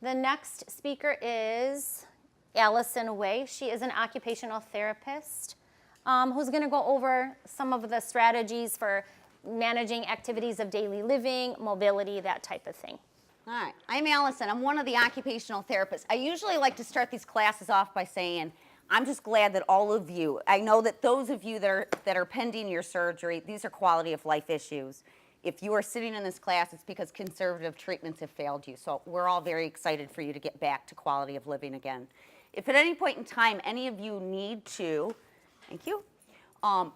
The next speaker is Allison Way. She is an occupational therapist who's going to go over some of the strategies for managing activities of daily living, mobility, that type of thing. All right, I'm Allison. I'm one of the occupational therapists. I usually like to start these classes off by saying, I'm just glad that all of you, I know that those of you that are pending your surgery, these are quality of life issues. If you are sitting in this class, it's because conservative treatments have failed you. So we're all very excited for you to get back to quality of living again. If at any point in time any of you need to, thank you.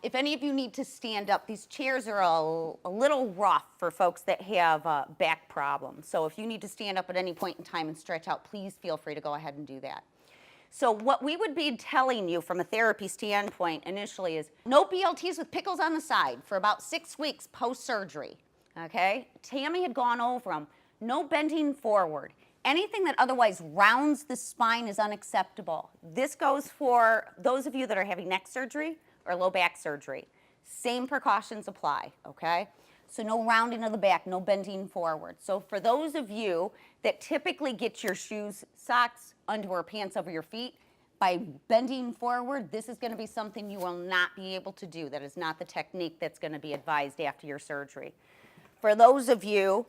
If any of you need to stand up, these chairs are a little rough for folks that have back problems. So if you need to stand up at any point in time and stretch out, please feel free to go ahead and do that. So what we would be telling you from a therapy standpoint initially is no BLTs with pickles on the side for about 6 weeks post-surgery, okay? Tammy had gone over them. No bending forward. Anything that otherwise rounds the spine is unacceptable. This goes for those of you that are having neck surgery or low back surgery. Same precautions apply, okay? So no rounding of the back, no bending forward. So for those of you that typically get your shoes, socks, underwear, pants over your feet, by bending forward, this is going to be something you will not be able to do. That is not the technique that's going to be advised after your surgery. For those of you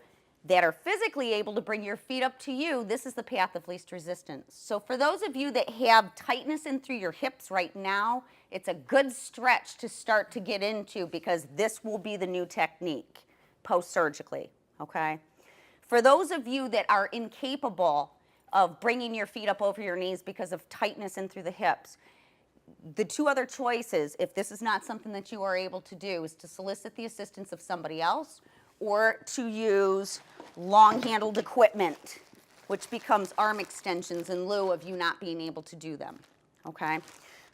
that are physically able to bring your feet up to you, this is the path of least resistance. So for those of you that have tightness in through your hips right now, it's a good stretch to start to get into because this will be the new technique post-surgically, okay? For those of you that are incapable of bringing your feet up over your knees because of tightness in through the hips, the two other choices, if this is not something that you are able to do, is to solicit the assistance of somebody else or to use long-handled equipment, which becomes arm extensions in lieu of you not being able to do them, okay?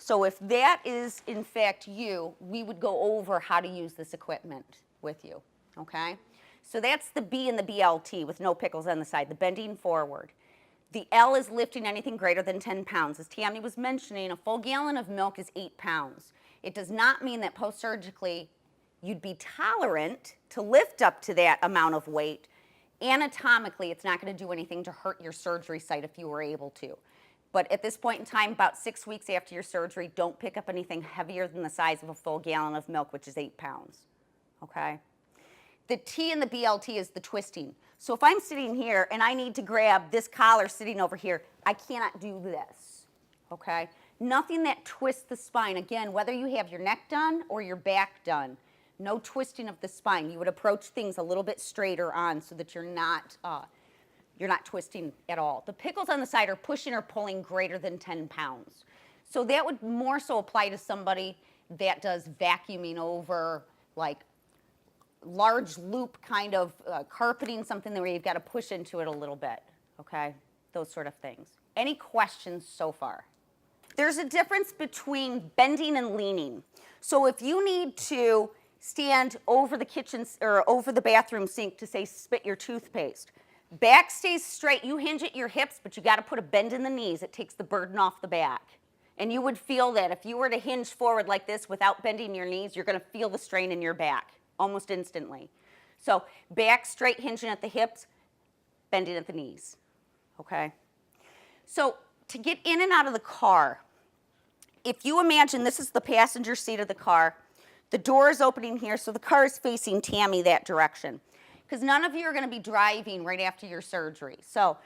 So if that is, in fact, you, we would go over how to use this equipment with you, okay? So that's the B in the BLT with no pickles on the side, the bending forward. The L is lifting anything greater than 10 pounds. As Tammy was mentioning, a full gallon of milk is 8 pounds. It does not mean that post-surgically you'd be tolerant to lift up to that amount of weight. Anatomically, it's not going to do anything to hurt your surgery site if you were able to. But at this point in time, about 6 weeks after your surgery, don't pick up anything heavier than the size of a full gallon of milk, which is 8 pounds, okay? The T in the BLT is the twisting. So if I'm sitting here and I need to grab this collar sitting over here, I cannot do this, okay? Nothing that twists the spine. Again, whether you have your neck done or your back done, no twisting of the spine. You would approach things a little bit straighter on so that you're not twisting at all. The pickles on the side are pushing or pulling greater than 10 pounds. So that would more so apply to somebody that does vacuuming over like large loop kind of carpeting, something where you've got to push into it a little bit, okay? Those sort of things. Any questions so far? There's a difference between bending and leaning. So if you need to stand over the kitchen or over the bathroom sink to say spit your toothpaste, back stays straight, you hinge at your hips, but you got to put a bend in the knees. It takes the burden off the back. And you would feel that if you were to hinge forward like this without bending your knees, you're going to feel the strain in your back almost instantly. So back straight, hinging at the hips, bending at the knees, okay? So to get in and out of the car, if you imagine this is the passenger seat of the car, the door is opening here, so the car is facing Tammy that direction. Because none of you are going to be driving right after your surgery. So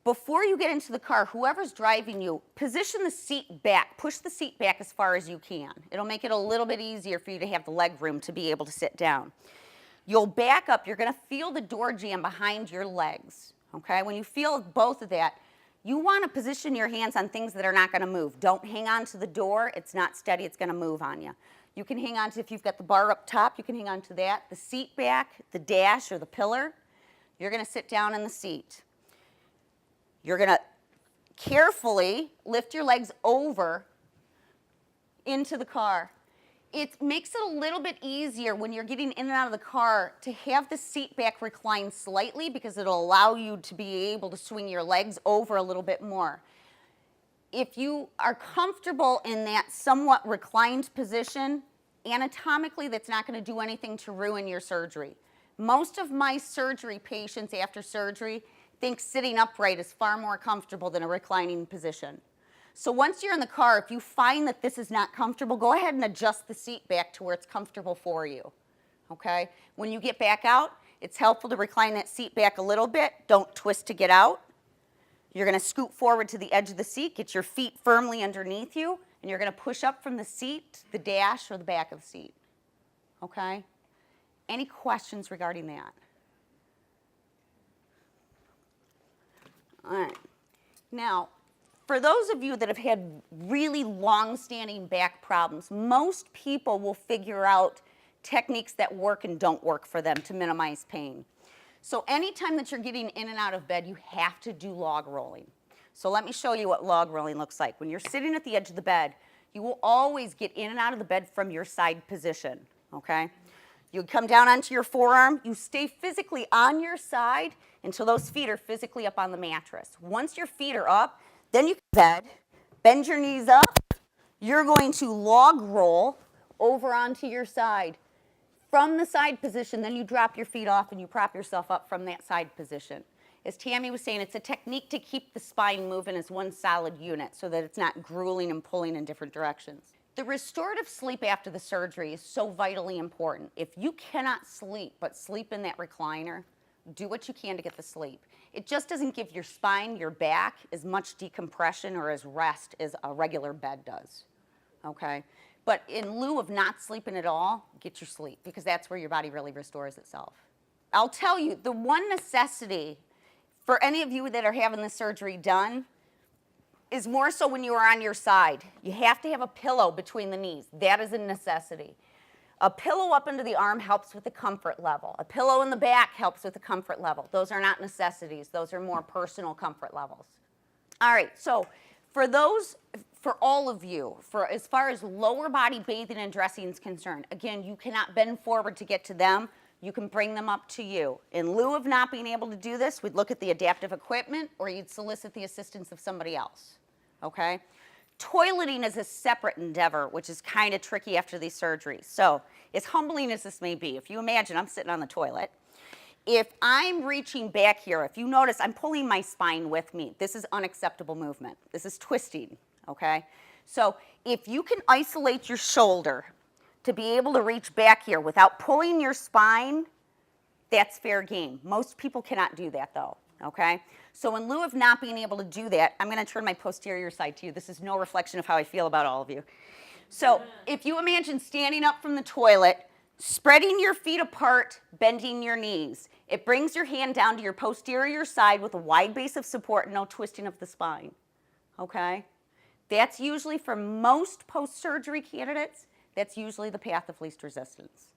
before you get into the car, whoever's driving you, position the seat back. Push the seat back as far as you can. It'll make it a little bit easier for you to have the leg room to be able to sit down. You'll back up. You're going to feel the door jamb behind your legs, okay? When you feel both of that, you want to position your hands on things that are not going to move. Don't hang on to the door. It's not steady. It's going to move on you. You can hang on to, if you've got the bar up top, you can hang on to that. The seat back, the dash, or the pillar, you're going to sit down in the seat. You're going to carefully lift your legs over into the car. It makes it a little bit easier when you're getting in and out of the car to have the seat back recline slightly because it'll allow you to be able to swing your legs over a little bit more. If you are comfortable in that somewhat reclined position, anatomically that's not going to do anything to ruin your surgery. Most of my surgery patients after surgery, think sitting upright is far more comfortable than a reclining position. So once you're in the car, if you find that this is not comfortable, go ahead and adjust the seat back to where it's comfortable for you, okay? When you get back out, it's helpful to recline that seat back a little bit. Don't twist to get out. You're going to scoot forward to the edge of the seat, get your feet firmly underneath you, and you're going to push up from the seat, the dash, or the back of the seat, okay? Any questions regarding that? All right. Now, for those of you that have had really long-standing back problems, most people will figure out techniques that work and don't work for them to minimize pain. So anytime that you're getting in and out of bed, you have to do log rolling. So let me show you what log rolling looks like. When you're sitting at the edge of the bed, you will always get in and out of the bed from your side position, okay? You come down onto your forearm, you stay physically on your side until those feet are physically up on the mattress. Once your feet are up, then you can bend your knees up. You're going to log roll over onto your side. From the side position, then you drop your feet off and you prop yourself up from that side position. As Tammy was saying, it's a technique to keep the spine moving as one solid unit so that it's not grueling and pulling in different directions. The restorative sleep after the surgery is so vitally important. If you cannot sleep, but sleep in that recliner, do what you can to get the sleep. It just doesn't give your spine, your back, as much decompression or as rest as a regular bed does, okay? But in lieu of not sleeping at all, get your sleep, because that's where your body really restores itself. I'll tell you, the one necessity for any of you that are having the surgery done is more so when you are on your side. You have to have a pillow between the knees. That is a necessity. A pillow up under the arm helps with the comfort level. A pillow in the back helps with the comfort level. Those are not necessities. Those are more personal comfort levels. All right, so for all of you, for as far as lower body bathing and dressing is concerned, again, you cannot bend forward to get to them. You can bring them up to you. In lieu of not being able to do this, we'd look at the adaptive equipment, or you'd solicit the assistance of somebody else, okay? Toileting is a separate endeavor, which is kind of tricky after these surgeries. So as humbling as this may be, if you imagine I'm sitting on the toilet, if I'm reaching back here, if you notice I'm pulling my spine with me, this is unacceptable movement. This is twisting, okay? So if you can isolate your shoulder to be able to reach back here without pulling your spine, that's fair game. Most people cannot do that though, okay? So in lieu of not being able to do that, I'm going to turn my posterior side to you. This is no reflection of how I feel about all of you. So if you imagine standing up from the toilet, spreading your feet apart, bending your knees, it brings your hand down to your posterior side with a wide base of support and no twisting of the spine, okay? That's usually, for most post-surgery candidates, that's usually the path of least resistance,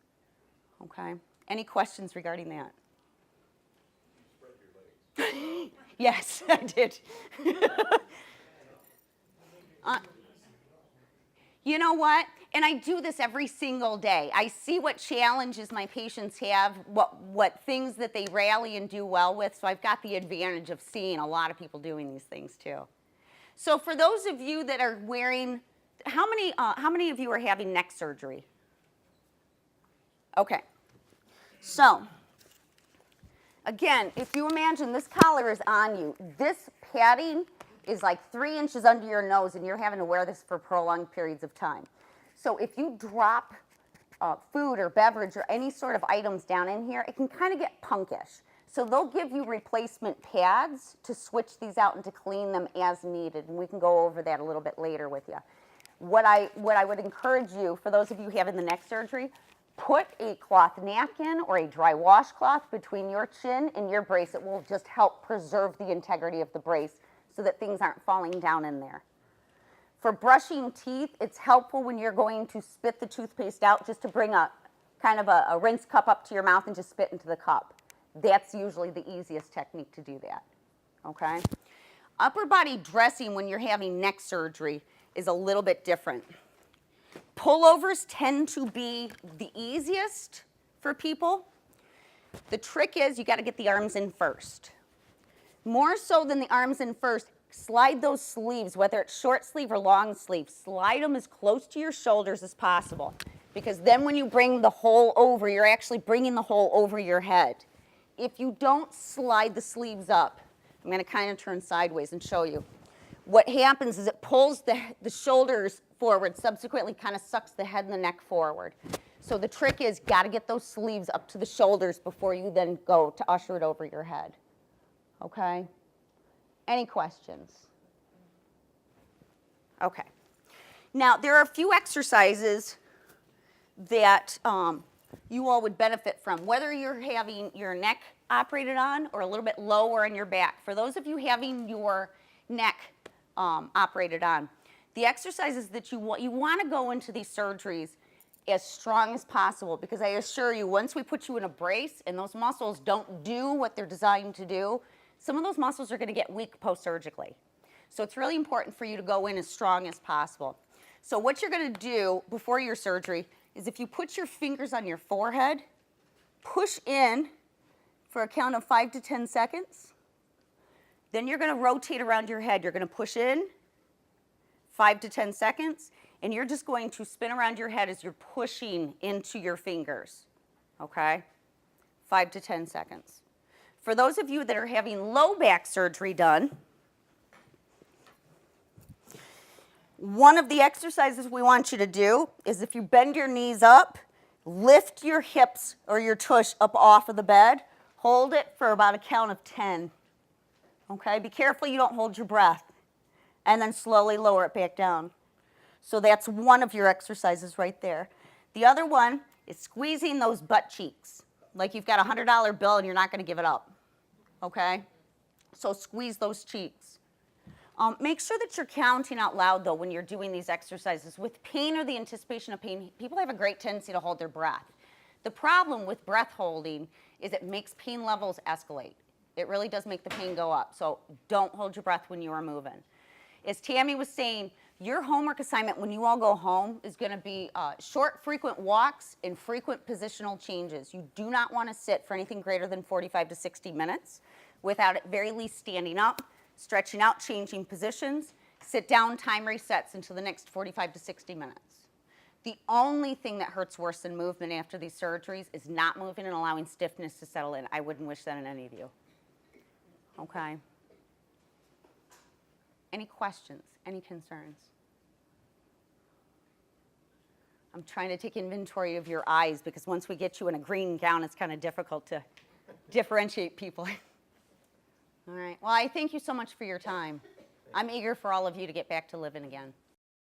okay? Any questions regarding that? Spread your legs. Yes, I did. You know what? And I do this every single day. I see what challenges my patients have, what things that they rally and do well with, so I've got the advantage of seeing a lot of people doing these things too. So for those of you that are wearing, how many of you are having neck surgery? Okay. So, again, if you imagine this collar is on you, this padding is like 3 inches under your nose and you're having to wear this for prolonged periods of time. So if you drop food or beverage or any sort of items down in here, it can kind of get punkish. So they'll give you replacement pads to switch these out and to clean them as needed, and we can go over that a little bit later with you. What I would encourage you, for those of you having the neck surgery, put a cloth napkin or a dry washcloth between your chin and your brace. It will just help preserve the integrity of the brace so that things aren't falling down in there. For brushing teeth, it's helpful when you're going to spit the toothpaste out just to bring a kind of a rinse cup up to your mouth and just spit into the cup. That's usually the easiest technique to do that, okay? Upper body dressing when you're having neck surgery is a little bit different. Pullovers tend to be the easiest for people. The trick is you got to get the arms in first. More so than the arms in first, slide those sleeves, whether it's short sleeve or long sleeve, slide them as close to your shoulders as possible, because then when you bring the hole over, you're actually bringing the hole over your head. If you don't slide the sleeves up, I'm going to kind of turn sideways and show you. What happens is it pulls the shoulders forward, subsequently kind of sucks the head and the neck forward. So the trick is, got to get those sleeves up to the shoulders before you then go to usher it over your head. Okay? Any questions? Okay. Now, there are a few exercises that you all would benefit from, whether you're having your neck operated on or a little bit lower on your back. For those of you having your neck operated on, the exercises that you want to go into these surgeries as strong as possible, because I assure you, once we put you in a brace and those muscles don't do what they're designed to do, some of those muscles are going to get weak post-surgically. So it's really important for you to go in as strong as possible. So what you're going to do before your surgery is, if you put your fingers on your forehead, push in for a count of 5 to 10 seconds. Then you're going to rotate around your head. You're going to push in 5 to 10 seconds, and you're just going to spin around your head as you're pushing into your fingers, okay? 5 to 10 seconds. For those of you that are having low back surgery done, one of the exercises we want you to do is, if you bend your knees up, lift your hips or your tush up off of the bed, hold it for about a count of 10, okay? Be careful you don't hold your breath, and then slowly lower it back down. So that's one of your exercises right there. The other one is squeezing those butt cheeks, like you've got a $100 bill and you're not going to give it up, okay? So squeeze those cheeks. Make sure that you're counting out loud, though, when you're doing these exercises. With pain or the anticipation of pain, people have a great tendency to hold their breath. The problem with breath holding is it makes pain levels escalate. It really does make the pain go up. So don't hold your breath when you are moving. As Tammy was saying, your homework assignment when you all go home is going to be short, frequent walks and frequent positional changes. You do not want to sit for anything greater than 45 to 60 minutes without at very least standing up, stretching out, changing positions. Sit down, time resets until the next 45 to 60 minutes. The only thing that hurts worse than movement after these surgeries is not moving and allowing stiffness to settle in. I wouldn't wish that on any of you. Okay? Any questions? Any concerns? I'm trying to take inventory of your eyes, because once we get you in a green gown, it's kind of difficult to differentiate people. All right. Well, I thank you so much for your time. I'm eager for all of you to get back to living again.